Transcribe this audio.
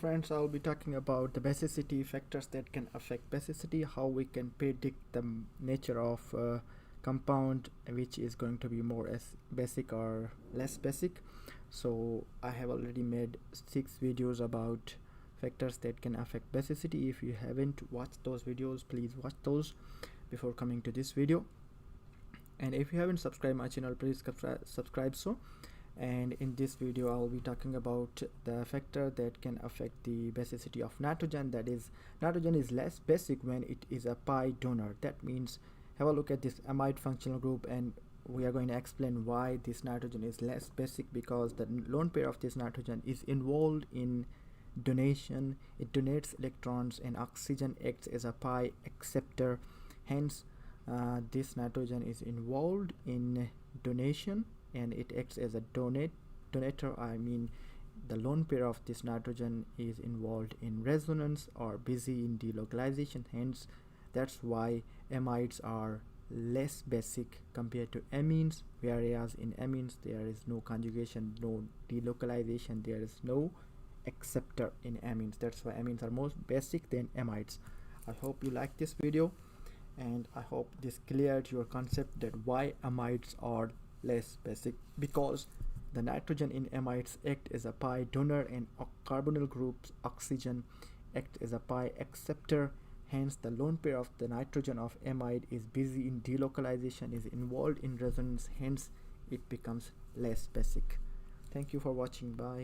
friends, I'll be talking about the basicity factors that can affect basicity, how we can predict the nature of compound which is going to be more as basic or less basic. So I have already made 6 videos about factors that can affect basicity. If you haven't watched those videos, please watch those before coming to this video. And if you haven't subscribed my channel, please subscribe so. And in this video I'll be talking about the factor that can affect the basicity of nitrogen. That is, nitrogen is less basic when it is a pi donor. That means, have a look at this amide functional group, and we are going to explain why this nitrogen is less basic, because the lone pair of this nitrogen is involved in donation. It donates electrons, and oxygen acts as a pi-acceptor. Hence this nitrogen is involved in donation and it acts as a donator. I mean, the lone pair of this nitrogen is involved in resonance or busy in delocalization. Hence that's why amides are less basic compared to amines, whereas in amines there is no conjugation, no delocalization, there is no acceptor in amines. That's why amines are more basic than amides. I hope you like this video, and I hope this cleared your concept that why amides are less basic, because the nitrogen in amides act as a pi donor and carbonyl groups oxygen act as a pi acceptor. Hence the lone pair of the nitrogen of amide is busy in delocalization, is involved in resonance. Hence it becomes less basic. Thank you for watching. Bye.